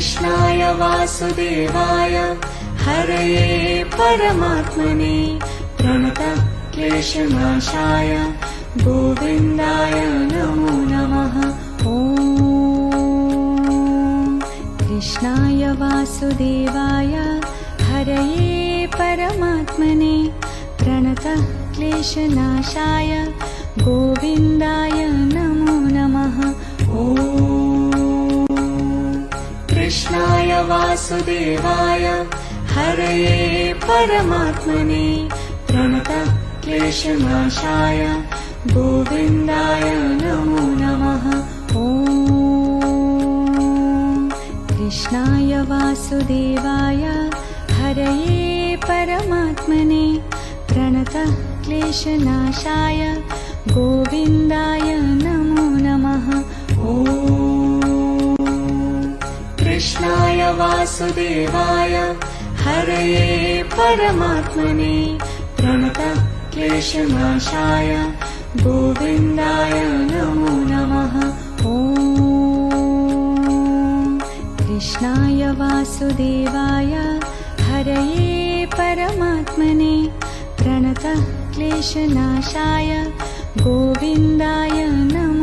कृष्णाय वासुदेवाय हरये परमात्मने प्रणतक्लेशनाशाय गोविन्दाय नमो नमः। ॐ कृष्णाय वासुदेवाय हरये परमात्मने प्रणतक्लेशनाशाय गोविन्दाय नमो नमः। ॐ कृष्णाय वासुदेवाय हरये परमात्मने प्रणतक्लेशनाशाय गोविन्दाय नमो नमः। ॐ कृष्णाय वासुदेवाय हरये परमात्मने प्रणतक्लेशनाशाय गोविन्दाय नमो नमः। ॐ कृष्णाय वासुदेवाय हरये परमात्मने प्रणतक्लेशनाशाय गोविन्दाय नमो नमः। ॐ कृष्णाय वासुदेवाय हरये परमात्मने प्रणतक्लेशनाशाय गोविन्दाय नमो